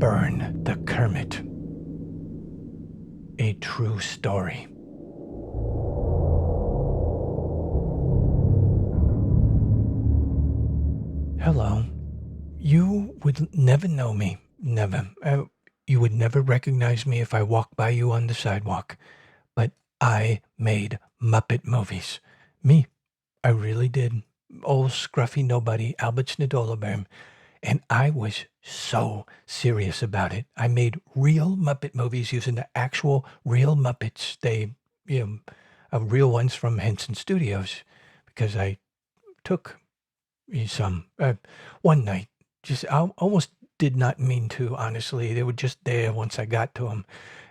Burn the Kermit. A true story. Hello. You would never know me. Never. You would never recognize me if I walked by you on the sidewalk. But I made Muppet movies. Me. I really did. Old scruffy nobody, Albert Snidolaberm. And I was so serious about it. I made real Muppet movies using the actual real Muppets. They, real ones from Henson Studios, because I took some one night. I almost did not mean to, honestly. They were just there once I got to them.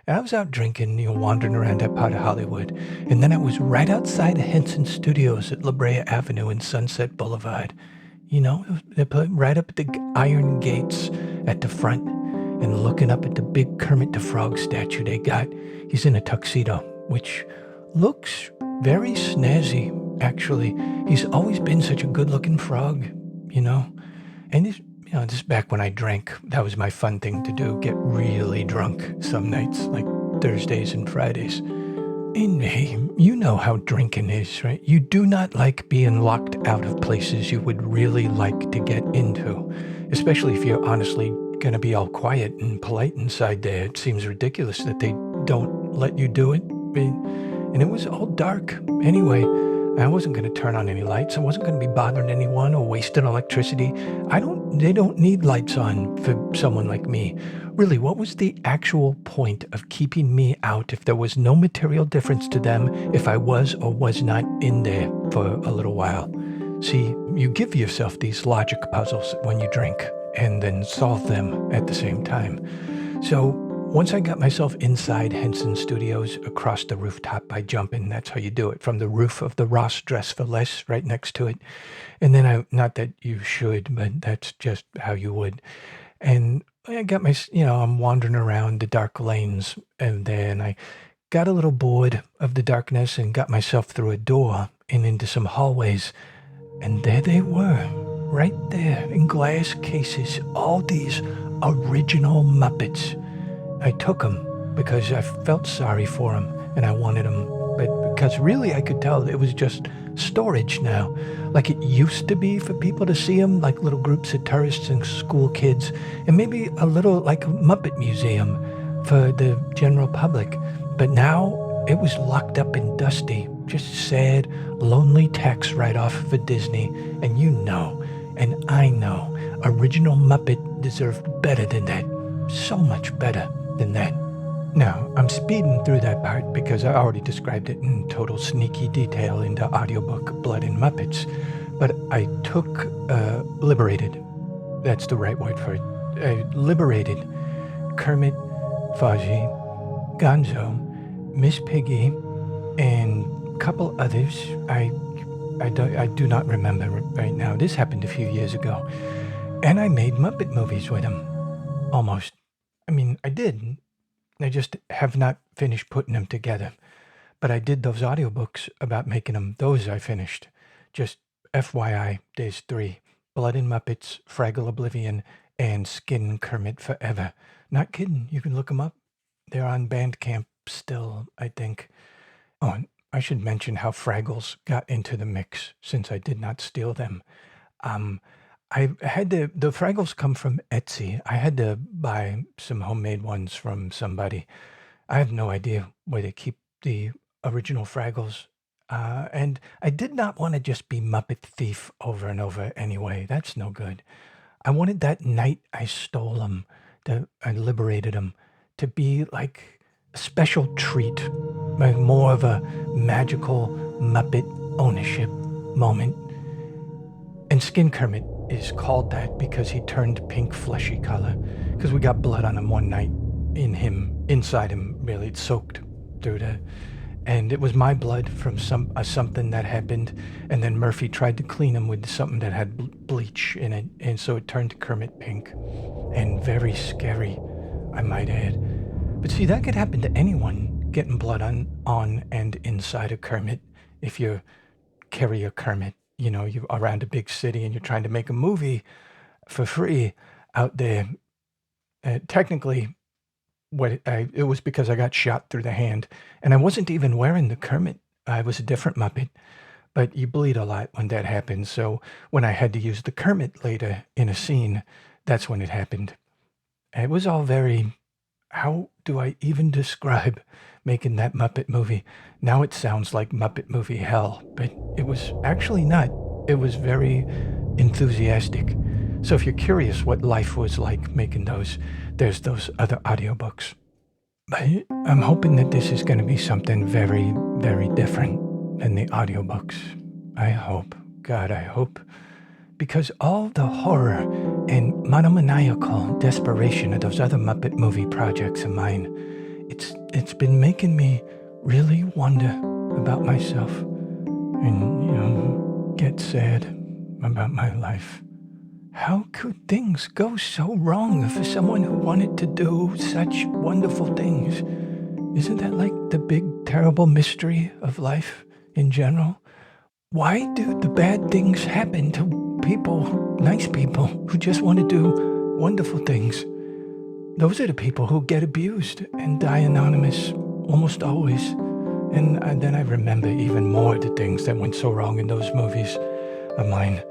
And I was out drinking, wandering around that part of Hollywood. And then I was right outside of Henson Studios at La Brea Avenue and Sunset Boulevard. They're right up at the iron gates at the front and looking up at the big Kermit the Frog statue they got. He's in a tuxedo, which looks very snazzy, actually. He's always been such a good-looking frog, And this is back when I drank. That was my fun thing to do, get really drunk some nights, like Thursdays and Fridays. And hey, you know how drinking is, right? You do not like being locked out of places you would really like to get into, especially if you're honestly going to be all quiet and polite inside there. It seems ridiculous that they don't let you do it. And it was all dark. Anyway, I wasn't going to turn on any lights. I wasn't going to be bothering anyone or wasting electricity. They don't need lights on for someone like me. Really, what was the actual point of keeping me out if there was no material difference to them if I was or was not in there for a little while? See, you give yourself these logic puzzles when you drink and then solve them at the same time. So once I got myself inside Henson Studios, across the rooftop by jumping, that's how you do it, from the roof of the Ross Dress for Less right next to it. And then not that you should, but that's just how you would. And I got I'm wandering around the dark lanes, and then I got a little bored of the darkness and got myself through a door and into some hallways. And there they were, right there in glass cases, all these original Muppets. I took them because I felt sorry for them and I wanted them, but because really I could tell it was just storage now, like it used to be for people to see them, like little groups of tourists and school kids, and maybe a little like a Muppet museum for the general public. But now it was locked up and dusty, just sad, lonely tax write-off for Disney. And and I know, original Muppet deserved better than that, so much better than that. Now, I'm speeding through that part because I already described it in total sneaky detail in the audiobook Blood and Muppets. But I took liberated, that's the right word for it, liberated Kermit, Fozzie, Gonzo, Miss Piggy, and a couple others I do not remember right now. This happened a few years ago. And I made Muppet movies with them. Almost. I did. I just have not finished putting them together. But I did those audiobooks about making them. Those I finished. Just FYI, there's 3. Blood and Muppets, Fraggle Oblivion, and Skin Kermit Forever. Not kidding. You can look them up. They're on Bandcamp still, I think. Oh, and I should mention how Fraggles got into the mix, since I did not steal them. I had the Fraggles come from Etsy. I had to buy some homemade ones from somebody. I have no idea where they keep the original Fraggles. And I did not want to just be Muppet Thief over and over anyway. That's no good. I wanted that night I stole them, I liberated them, to be like a special treat, like more of a magical Muppet ownership moment. And Skin Kermit is called that because he turned pink fleshy color, because we got blood on him one night inside him, really. It soaked through and it was my blood from something that happened, and then Murphy tried to clean him with something that had bleach in it, and so it turned Kermit pink, and very scary, I might add. But see, that could happen to anyone, getting blood on and inside a Kermit, if you carry a Kermit. You're around a big city and you're trying to make a movie for free out there. Technically, it was because I got shot through the hand, and I wasn't even wearing the Kermit. I was a different Muppet, but you bleed a lot when that happens. So when I had to use the Kermit later in a scene, that's when it happened. It was all very, how do I even describe making that Muppet movie? Now it sounds like Muppet movie hell, but it was actually not. It was very enthusiastic. So if you're curious what life was like making those, there's those other audiobooks. But I'm hoping that this is going to be something very, very different than the audiobooks. I hope. God, I hope. Because all the horror and monomaniacal desperation of those other Muppet movie projects of mine, it's been making me really wonder about myself and, get sad about my life. How could things go so wrong for someone who wanted to do such wonderful things? Isn't that like the big, terrible mystery of life in general? Why do the bad things happen to people, nice people, who just want to do wonderful things? Those are the people who get abused and die anonymous, almost always. And then I remember even more the things that went so wrong in those movies of mine.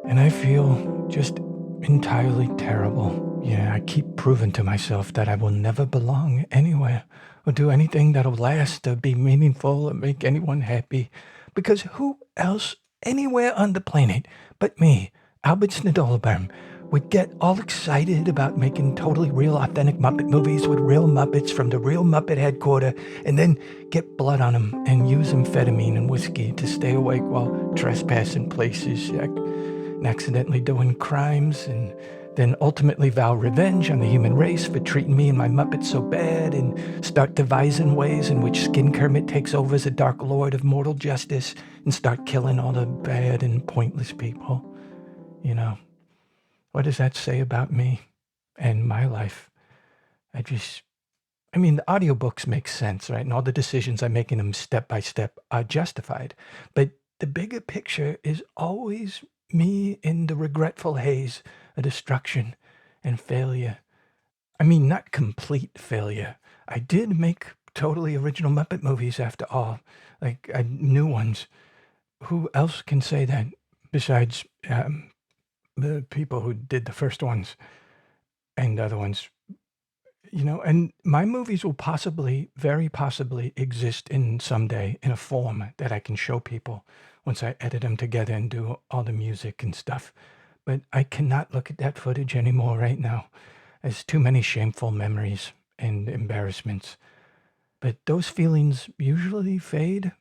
And I feel just entirely terrible. Yeah, I keep proving to myself that I will never belong anywhere or do anything that'll last or be meaningful or make anyone happy. Because who else anywhere on the planet but me, Albert Snidolberm, would get all excited about making totally real, authentic Muppet movies with real Muppets from the real Muppet headquarters and then get blood on them and use amphetamine and whiskey to stay awake while trespassing places and accidentally doing crimes and then ultimately vow revenge on the human race for treating me and my Muppets so bad and start devising ways in which Skin Kermit takes over as a dark lord of mortal justice and start killing all the bad and pointless people. What does that say about me and my life? The audiobooks make sense, right? And all the decisions I make in them step by step are justified. But the bigger picture is always me in the regretful haze of destruction and failure. Not complete failure. I did make totally original Muppet movies after all, like new ones. Who else can say that besides the people who did the first ones and the other ones? And my movies will possibly, very possibly exist in someday in a form that I can show people once I edit them together and do all the music and stuff. But I cannot look at that footage anymore right now. There's too many shameful memories and embarrassments. But those feelings usually fade,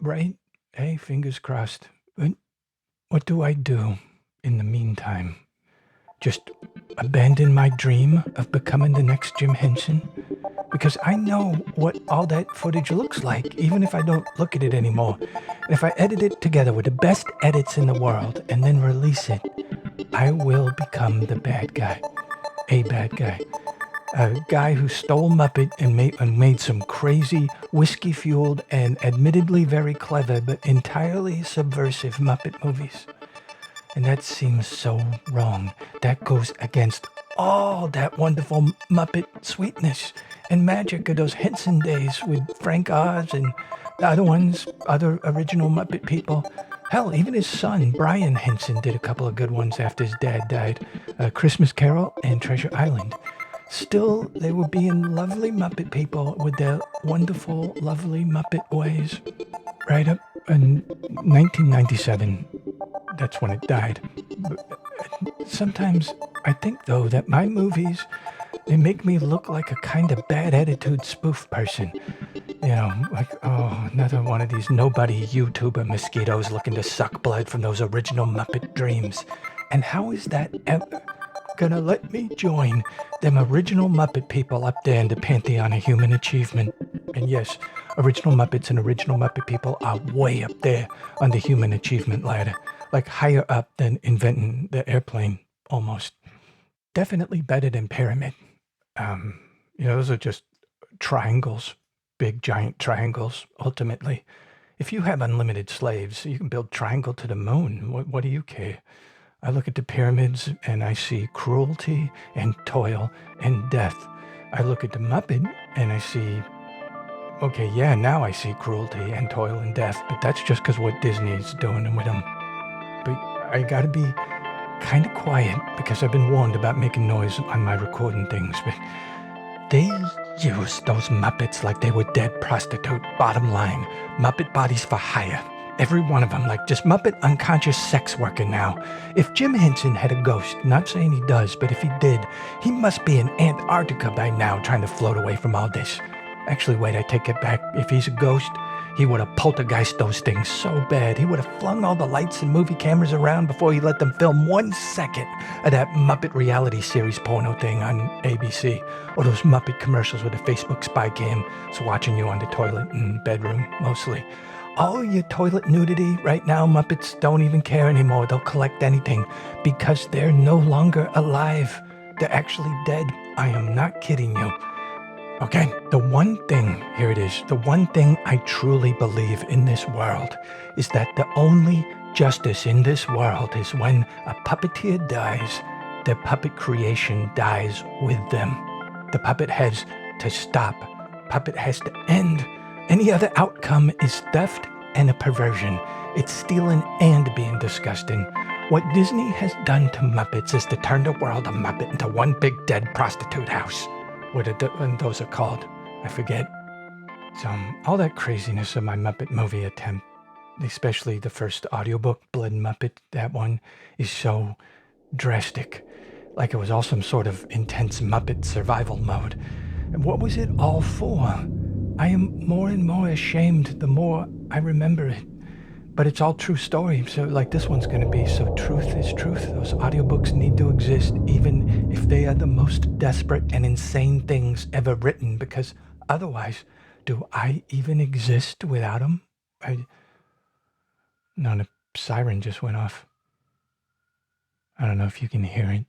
right? Hey, fingers crossed. But what do I do in the meantime? Just abandon my dream of becoming the next Jim Henson? Because I know what all that footage looks like, even if I don't look at it anymore. And if I edit it together with the best edits in the world and then release it, I will become the bad guy. A bad guy. A guy who stole Muppet and made some crazy, whiskey-fueled and admittedly very clever but entirely subversive Muppet movies. And that seems so wrong. That goes against all that wonderful Muppet sweetness and magic of those Henson days with Frank Oz and the other original Muppet people. Hell, even his son, Brian Henson, did a couple of good ones after his dad died. Christmas Carol and Treasure Island. Still, they were being lovely Muppet people with their wonderful, lovely Muppet ways. Right up in 1997, that's when it died. Sometimes I think, though, that my movies, they make me look like a kind of bad attitude spoof person. Another one of these nobody YouTuber mosquitoes looking to suck blood from those original Muppet dreams. And how is that ever gonna let me join them original Muppet people up there in the pantheon of human achievement? And yes, original Muppets and original Muppet people are way up there on the human achievement ladder. Like higher up than inventing the airplane, almost. Definitely better than Pyramid. Those are just triangles, big giant triangles, ultimately. If you have unlimited slaves, you can build triangle to the moon. What do you care? I look at the pyramids and I see cruelty and toil and death. I look at the Muppet and I see, okay, yeah, now I see cruelty and toil and death, but that's just because what Disney is doing with them. But I gotta be kind of quiet because I've been warned about making noise on my recording things, but they use those Muppets like they were dead prostitute, bottom line. Muppet bodies for hire. Every one of them, like just Muppet unconscious sex worker now. If Jim Henson had a ghost, not saying he does, but if he did, he must be in Antarctica by now trying to float away from all this. Actually, wait, I take it back. If he's a ghost, he would have poltergeist those things so bad. He would have flung all the lights and movie cameras around before he let them film 1 second of that Muppet reality series porno thing on ABC. Or those Muppet commercials with a Facebook spy cam. It's watching you on the toilet and bedroom, mostly. All your toilet nudity right now, Muppets don't even care anymore. They'll collect anything because they're no longer alive. They're actually dead. I am not kidding you. Okay, the one thing, here it is, the one thing I truly believe in this world is that the only justice in this world is when a puppeteer dies, their puppet creation dies with them. The puppet has to stop. Puppet has to end. Any other outcome is theft and a perversion. It's stealing and being disgusting. What Disney has done to Muppets is to turn the world of Muppet into one big dead prostitute house. What those are called, I forget. So all that craziness of my Muppet movie attempt, especially the first audiobook, Blood Muppet, that one is so drastic. Like it was all some sort of intense Muppet survival mode. And what was it all for? I am more and more ashamed the more I remember it. But it's all true story, so like this one's gonna be, so truth is truth. Those audiobooks need to exist even if they are the most desperate and insane things ever written, because otherwise, do I even exist without them? No, the siren just went off. I don't know if you can hear it.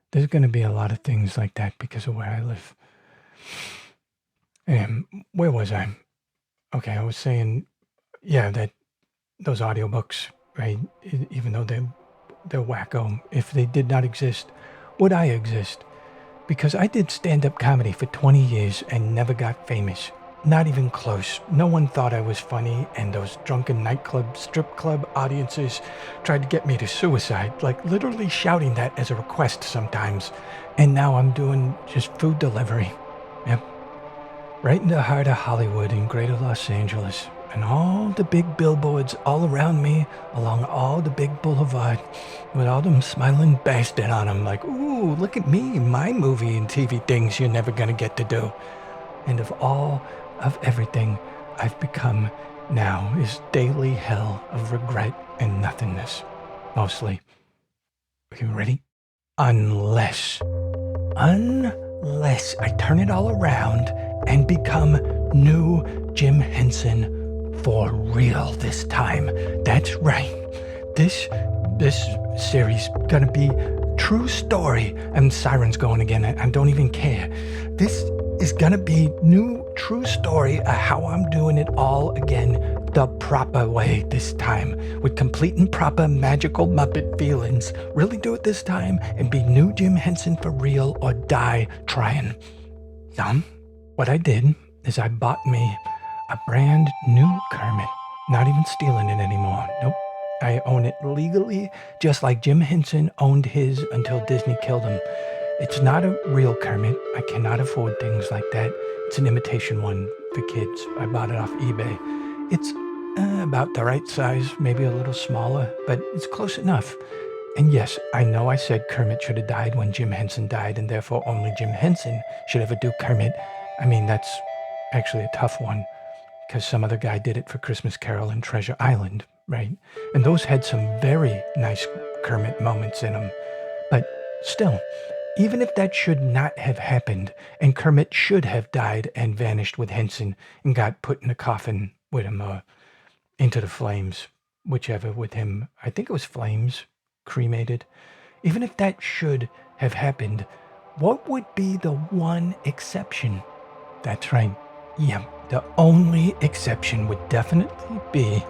There's gonna be a lot of things like that because of where I live. And where was I? Okay, I was saying, yeah, that those audiobooks, right? Even though they're wacko, if they did not exist, would I exist? Because I did stand-up comedy for 20 years and never got famous. Not even close. No one thought I was funny, and those drunken nightclub, strip club audiences tried to get me to suicide, like literally shouting that as a request sometimes. And now I'm doing just food delivery. Yep. Right in the heart of Hollywood in greater Los Angeles. And all the big billboards all around me, along all the big boulevard, with all them smiling bastards on them, like, ooh, look at me, my movie and TV things you're never gonna get to do. And of everything I've become now is daily hell of regret and nothingness. Mostly. Are you ready? Unless I turn it all around and become new Jim Henson for real this time. That's right. This series gonna be true story. And siren's going again. I don't even care. This is gonna be new true story of how I'm doing it all again the proper way this time, with complete and proper magical Muppet feelings. Really do it this time and be new Jim Henson for real or die trying. What I did is I bought me a brand new Kermit. Not even stealing it anymore. Nope. I own it legally, just like Jim Henson owned his until Disney killed him. It's not a real Kermit. I cannot afford things like that. It's an imitation one for kids. I bought it off eBay. It's about the right size, maybe a little smaller, but it's close enough. And yes, I know I said Kermit should have died when Jim Henson died, and therefore only Jim Henson should ever do Kermit. I mean, that's actually a tough one, because some other guy did it for Christmas Carol and Treasure Island, right? And those had some very nice Kermit moments in them. But still, even if that should not have happened, and Kermit should have died and vanished with Henson and got put in a coffin with him, into the flames, whichever with him, I think it was flames, cremated. Even if that should have happened, what would be the one exception? That's right. Yeah, the only exception would definitely be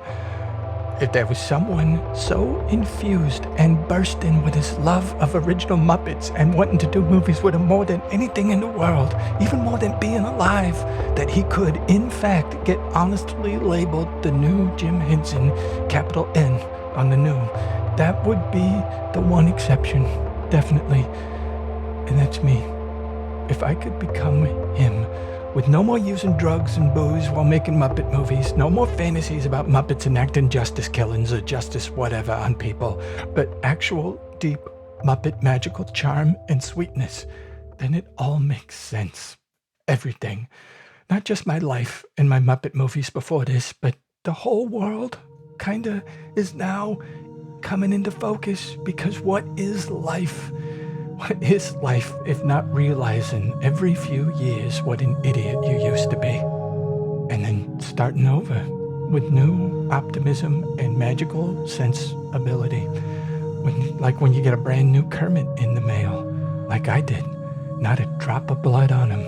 If there was someone so infused and bursting with his love of original Muppets and wanting to do movies with him more than anything in the world, even more than being alive, that he could, in fact, get honestly labeled the new Jim Henson, capital N on the new, that would be the one exception, definitely. And that's me. If I could become him, with no more using drugs and booze while making Muppet movies, no more fantasies about Muppets enacting justice killings or justice whatever on people, but actual deep Muppet magical charm and sweetness, then it all makes sense. Everything. Not just my life and my Muppet movies before this, but the whole world kinda is now coming into focus, because what is life? What is life if not realizing every few years what an idiot you used to be? And then starting over with new optimism and magical sensibility. When you get a brand new Kermit in the mail, like I did. Not a drop of blood on him.